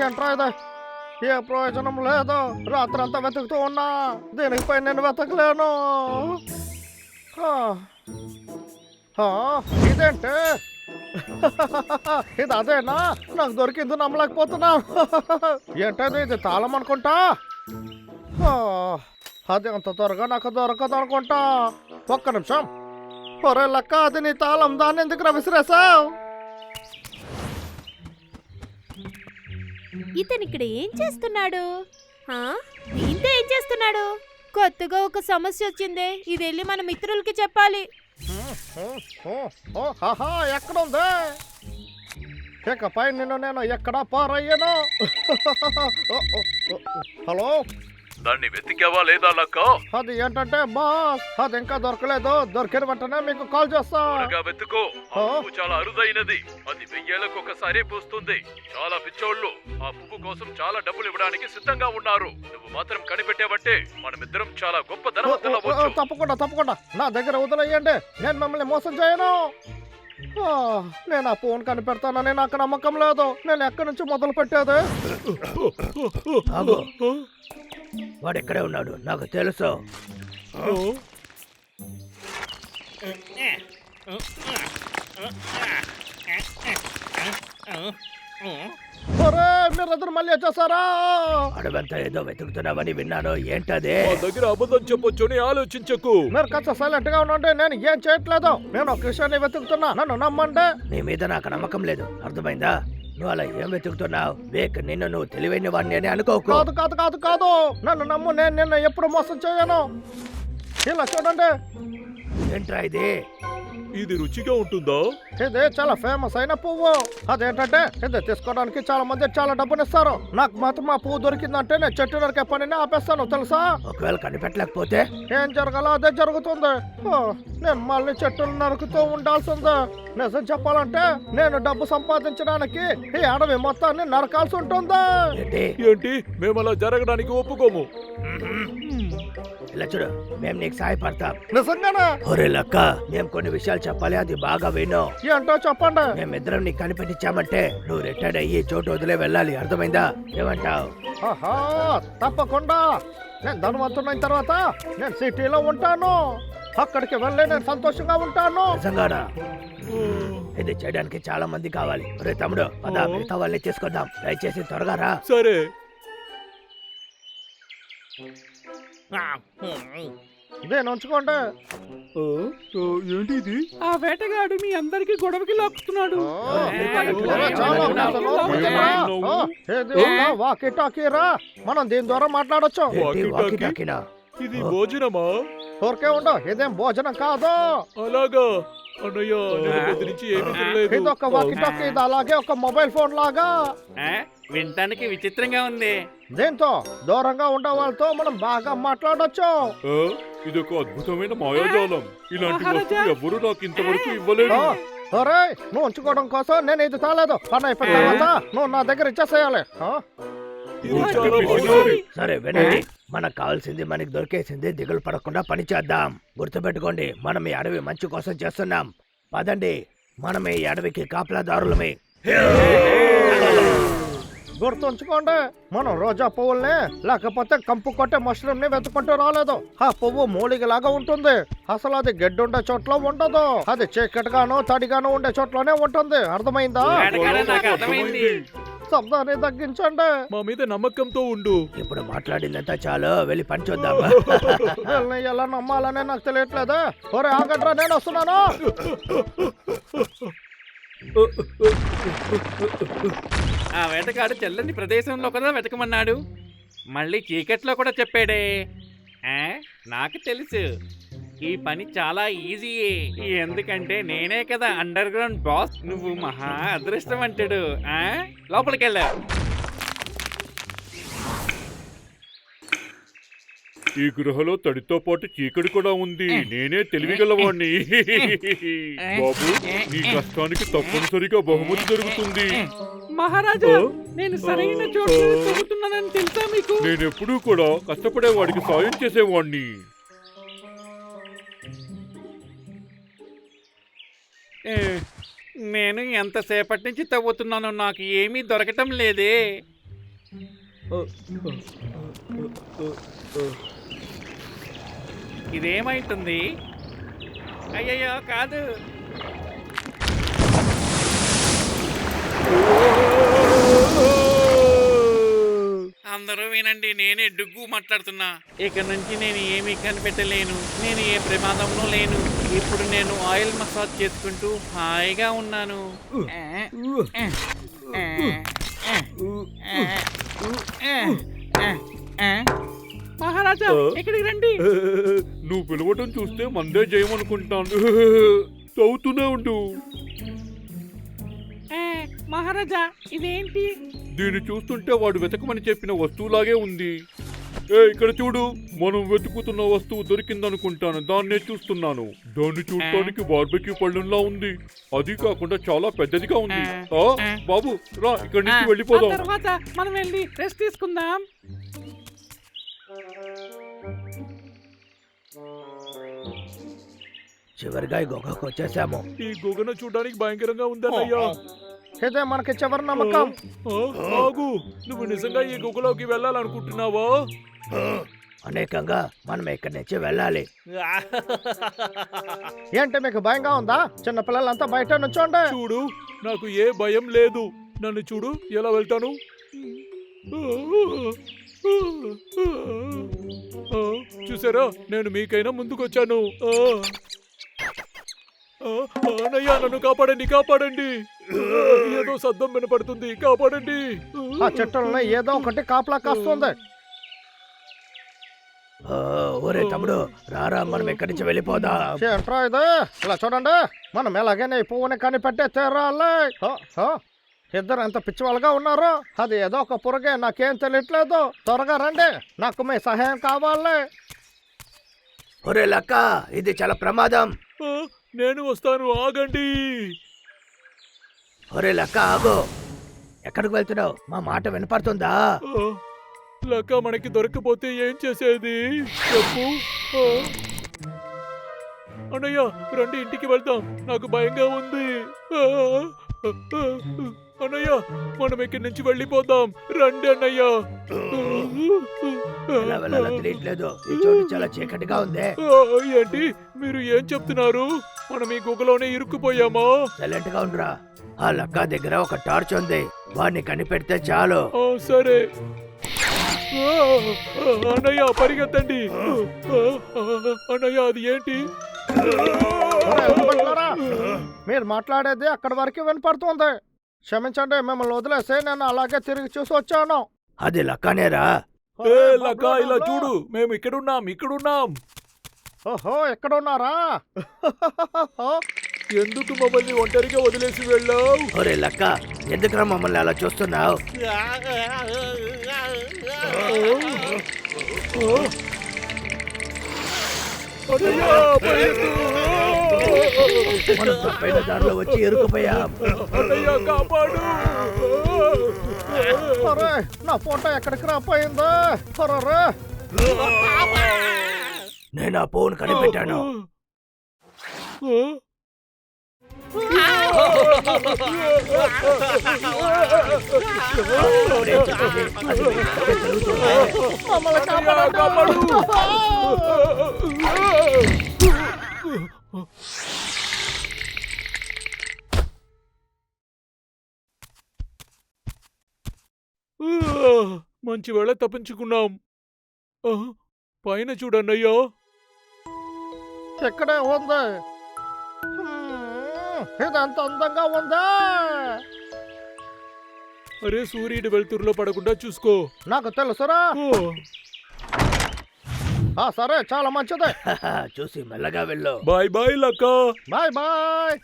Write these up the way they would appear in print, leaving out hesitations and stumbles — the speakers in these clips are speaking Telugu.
ఏంట్రా ఇది? ఏ ప్రయోజనం లేదు. రాత్రంతా వెతుకుతూ ఉన్నా, దీనిపై నేను వెతకలేను. ఇదేంటి? ఇది అదేనా? నాకు దొరికింది నమ్మలేకపోతున్నా. ఏంటది? ఇది తాళం అనుకుంటా. అది అంత త్వరగా నాకు దొరకదు అనుకుంటా. ఒక్క నిమిషం. ఒరే లక్క, అది నీ తాళం. దాన్ని ఎందుకు విసిరేసావు? ఇతను ఇక్కడ ఏం చేస్తున్నాడు? దీంతో ఏం చేస్తున్నాడు? కొత్తగా ఒక సమస్య వచ్చిందే, ఇది వెళ్ళి మన మిత్రులకి చెప్పాలి. ఎక్కడుంది? ఇకపై నిన్ను నేను ఎక్కడ పారయ్యాను? హలో, దాన్ని వెతికావా లేదా లక్క? అది ఏంటంటే బాస్, అది ఇంకా దొరకలేదు. దొరికిన వెంటనే మీకు కాల్ చేస్తా. వెతుకో. ఆ పువ్వు చాలా అరుదైనది. అది 1000 ఏళ్లకు ఒకసారి పూస్తుంది. చాలా పిచ్చోళ్ళు ఆ పువ్వు కోసం చాలా డబ్బులు ఇవ్వడానికి సిద్ధంగా ఉన్నారు. నువ్వు మాత్రం కనిపెట్టావంటే మనమిద్దరం చాలా గొప్ప ధనవంతులవ్వచ్చు. తప్పకుండా తప్పకుండా నా దగ్గర వదిలేయండి. నేను మిమ్మల్ని మోసం చేయను. నేను ఆ ఫోన్ కనిపెడతానని నాకు నమ్మకం లేదు. నేను ఎక్కడి నుంచి మొదలు పెట్టేది? వాడు ఎక్కడే ఉన్నాడు, నాకు తెలుసు. మీరిద్దరు మళ్ళీ వచ్చేసారా? అడవంతా ఏదో వెతుకుతున్నావని విన్నాను. ఏంటది? దగ్గర అబద్ధం చెప్పొచ్చు అని ఆలోచించకు. మీరు కాస్త సైలెంట్ గా ఉండండి. నేను ఏం చేయట్లేదు. నేను ఒక విషయాన్ని వెతుకుతున్నా. నన్ను నమ్మండి. నీ మీద నాకు నమ్మకం లేదు, అర్థమైందా? నువ్వు అలా ఏం వెతుకుతున్నావు? నిన్ను నువ్వు తెలివైన వాడిని అని అనుకోకు. కాదు కాదు కాదు కాదు, నన్ను నమ్ము. నేను నిన్ను ఎప్పుడు మోసం చేయను. ఇలా చూడండి. ఏంట్రా ఇది? ఇది రుచిగా ఉంటుందా? ఇది చాలా ఫేమస్ అయిన పువ్వు. అదేంటంటే ఇది తీసుకోవడానికి చాలా మంది చాలా డబ్బునిస్తారు. నాకు మాత్రం ఆ పువ్వు దొరికిందంటే నేను చెట్టు నరికే పనిని ఆపేస్తాను, తెలుసా? ఒకవేళ కనిపెట్టలేకపోతే ఏం జరగాలో అదే జరుగుతుంది. నేను మళ్ళీ చెట్టులు నరుకుతూ ఉండాల్సిందే. నిజం చెప్పాలంటే నేను డబ్బు సంపాదించడానికి ఈ అడవి మొత్తాన్ని నరకాల్సి ఉంటుంది. ఏంటి? మేము అలా జరగడానికి ఒప్పుకోము. ఇలా చూడు, మేము నీకు సహాయపడతాం. నిజంగానే? ఒరే లక్క, మేము కొన్ని విషయాలు చెప్పాలి, అది బాగా విను. ఏంటో చెప్పండి. మేమిద్దరం నీకు కనిపెట్టించామంటే నువ్వు రిటైర్డ్ అయ్యి చోటు వదిలే వెళ్ళాలి, అర్థమైందా? ఏమంటావు? తప్పకుండా. నేను ధనవంతుడైన తర్వాత నేను సిటీలో ఉంటాను. అక్కడికి వెళ్ళి నేను సంతోషంగా ఉంటాను. నిజంగానా? ఇది చేయడానికి చాలా మంది కావాలి. రే తమ్ముడు, పద మిగతా వాళ్ళని తీసుకొద్దాం. దయచేసి త్వరగా రా. సరే. నేను ఉంచుకోండి. ఏంటి ఇది? ఆ వేటగాడు మీ అందరికి గొడవకి లాక్కుతున్నాడు. వాకి టాకీరా, మనం దీని ద్వారా మాట్లాడొచ్చు. ఇది భోజనమా? ఊరికే ఉండవు, ఇదేం భోజనం కాదు. అలాగా అన్నయ్య, ఇది ఒక వాకి టాకీ, ఇది అలాగే ఒక మొబైల్ ఫోన్ లాగా. వినటానికి విచిత్రంగా ఉంది. దీంతో దూరంగా ఉండే వాళ్ళతో మనం బాగా మాట్లాడొచ్చు. ఇది ఒక అద్భుతమైన మాయాజాలం. ఇలాంటి వస్తువు ఎవరు నాకు ఇంతవరకు ఇవ్వలేదు. నువ్వు ఉంచుకోవడం కోసం నేను ఇది తాలేదు. పని అయిపోయిన తర్వాత నువ్వు నా దగ్గర ఇచ్చేసేయాలి. సరే వినండి, మనకు కావాల్సింది మనకి దొరికేసింది. దిగులు పడకుండా పని చేద్దాం. గుర్తుపెట్టుకోండి, మనం ఈ అడవి మంచి కోసం చేస్తున్నాం. పదండి, మనం ఈ అడవికి కాపలాదారులమే. గుర్తుంచుకోండి, మనం రోజా పువ్వుల్ని లేకపోతే కంపు కొట్టే మష్రూమ్ ని వెతుకుంటూ రాలేదు. ఆ పువ్వు మూలిగలాగా ఉంటుంది. అసలు అది గడ్డి ఉండే చోట్ల ఉండదు. అది చీకటిగాను తడిగాను ఉండే చోట్లనే ఉంటుంది. అర్థమైందా? శబ్దాన్ని తగ్గించండి. మా మీద నమ్మకంతో ఉండు. ఇప్పుడు మాట్లాడిందంతా చాలు, వెళ్ళి పని చూద్దాం. వీళ్ళని ఎలా నమ్మాలనే నాకు తెలియట్లేదా? ఒరే ఆగట్రా, నేను వస్తున్నాను. ఆ వేటగాడు తెల్లని ప్రదేశంలో కదా వెతకమన్నాడు, మళ్ళీ చీకట్లో కూడా చెప్పాడే. నాకు తెలుసు, ఈ పని చాలా ఈజీయే. ఎందుకంటే నేనే కదా అండర్ గ్రౌండ్ బాస్. నువ్వు మహా అదృష్టవంతుడు. లోపలికెళ్ళా. ఈ గృహలో తడితో పాటు చీకటి కూడా ఉంది. నేనే తెలివిగలవాణ్ణి. బాబు, నీ కష్టానికి తప్పనిసరిగా బహుమతి జరుగుతుంది. మహారాజా, నేను సరైన చోటు చెబుతున్నానని తెలుసా మీకు? నేనెప్పుడూ కూడా కష్టపడే వాడికి సాయం చేసేవాణ్ణి. ఏ, నేను ఎంతసేపటి నుంచి తవ్వుతున్నాను, నాకు ఏమీ దొరకటం లేదే. ఇదేమైతుంది? అయ్యయ్యో కాదు. అందరూ వినండి, నేనే డుగ్గు మాట్లాడుతున్నా. ఇక నుంచి నేను ఏమీ కనిపెట్టలేను, నేను ఏ ప్రమాదంలో లేను. ఇప్పుడు నేను ఆయిల్ మసాజ్ చేసుకుంటూ హాయిగా ఉన్నాను. మహారాజా ఇక్కడికి రండి. నువ్వు పిలవటం చూస్తే మందే చేయమనుకుంటాను. చదువుతూనే ఉండు. మహారాజా ఇదేంటి? దీన్ని చూస్తుంటే వాడు వెతకమని చెప్పిన వస్తువులాగే ఉంది. ఇక్కడ చూడు, మనం వెతుకుతున్న వస్తువు దొరికిందనుకుంటాను. దాన్నే చూస్తున్నాను. దాన్ని చూడటానికి బార్బెక్యూ పళ్ళులా ఉంది. అది కాకుండా చాలా పెద్దదిగా ఉంది. బాబు రా, ఇక్కడి నుంచి వెళ్ళిపోదాం. తర్వాత మనం వెళ్ళి రెస్ట్ తీసుకుందాం. చివరిగా ఈ గుహకు వచ్చేసాము. ఈ గుగన చూడడానికి భయంకరంగా ఉందన్నయ్యా. ఇదే మనకి చివరి నమ్మకం. ఆగు, నువ్వు నిజంగా ఈ గుగలోకి వెళ్ళాలనుకుంటున్నావా? అనేకంగా మనం ఇక్కడి నుంచి వెళ్ళాలి. ఏంటి మీకు భయంగా ఉందా? చిన్న పిల్లలంతా బయట నుంచోండి. చూడు, నాకు ఏ భయం లేదు. నన్ను చూడు ఎలా వెళ్తాను. చూసారా, నేను మీకైనా ముందుకొచ్చాను. అన్నయ్య, నన్ను కాపాడండి, కాపాడండి. ఏదో శబ్దం వినపడుతుంది, కాపాడండి. ఆ చెట్టుల్లో ఏదో ఒకటి కాపలా కాస్తుంది. ఒరే తమ్ముడు, రారా, మనం ఇక్కడి నుంచి వెళ్ళిపోదాం. ఏంట్రా ఇది? ఇలా చూడండి, మనం ఎలాగైనా ఈ పువ్వుని కనిపెట్టే తీరాలి. ఇద్దరు ఎంత పిచ్చివాళ్ళగా ఉన్నారు. అది ఏదో ఒక పురగే, నాకేం తెలియట్లేదు. త్వరగా రండి, నాకు మీ సహాయం కావాలి. ఒరే లక్క, ఇది చాలా ప్రమాదం. నేను వస్తాను, ఆగండి. ఒరే లక్క ఆగు. ఎక్కడికి వెళ్తున్నావు? మా మాట వినపడుతుందా? లక్క మనకి దొరకపోతే ఏం చేసేది చెప్పు. అన్నయ్య, రండి, ఇంటికి వెళ్దాం. నాకు భయంగా ఉంది. అన్నయ్య, మనం ఇక్కడి నుంచి వెళ్ళిపోదాం. రండి అన్నయ్య. ఎలా వెళ్ళాలో తెలియట్లేదు. ఈ చోటు చాలా చీకటిగా ఉంది. ఏంటి మీరు ఏం చెప్తున్నారు? మనం ఈ గుగలోనే ఇరుక్కుపోయామా? సైలెంట్ గా ఉండరా. ఆ లక్క దగ్గర ఒక టార్చ్ ఉంది, వాడిని కనిపెడితే చాలు. సరే అన్నయ్య, పరిగెత్తండి. అన్నయ్య, అది ఏంటి? ఒరే, ఎందుకంటున్నారా? మీరు మాట్లాడేది అక్కడి వరకు వినపడుతుంది. క్షమించండి, మిమ్మల్ని వదిలేసి నేను అలాగే తిరిగి చూసి వచ్చాను. అది లక్కనేరా. లక్క, ఇలా చూడు, మేము ఇక్కడున్నాం. ఓహో, ఎక్కడ ఉన్నారా? ఎందుకు మమ్మల్ని ఒంటరిగా వదిలేసి వెళ్ళావు? ఒరే లక్క, ఎందుకురా మమ్మల్ని అలా చూస్తున్నావు? మనం తప్పైన దారిలో వచ్చి ఇరుక్కుపోయాం. కాపాడు. అరే, నా ఫోటో ఎక్కడికి రాపోయిందా? అరే, నేను ఆ పువ్వును కనిపెట్టాను. మమ్మల్ని కాపాడండి. మంచి వేళ తప్పించుకున్నాం. పైన చూడన్నయ్యా. ఎక్కడే ఉంది? ఇదంత అందంగా ఉందా? అరే, సూర్యుడి వెలుతురులో పడకుండా చూసుకో. నాకు తెలుసురా. సరే, చాలా మంచిది. చూసి మెల్లగా వెళ్ళు. బాయ్ బాయ్ లక్క. Bye bye.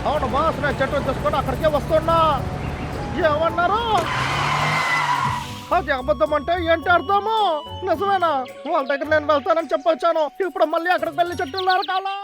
అవును బాస్, నేను చెట్టును తీసుకొని అక్కడికే వస్తున్నా. ఏమన్నారు? అది అబద్ధం అంటే ఏంటి అర్థము? నిజమేనా? వాళ్ళ దగ్గర నేను వెళ్తానని చెప్పొచ్చాను. ఇప్పుడు మళ్ళీ అక్కడికి వెళ్ళి చెట్టులు నరకాలా?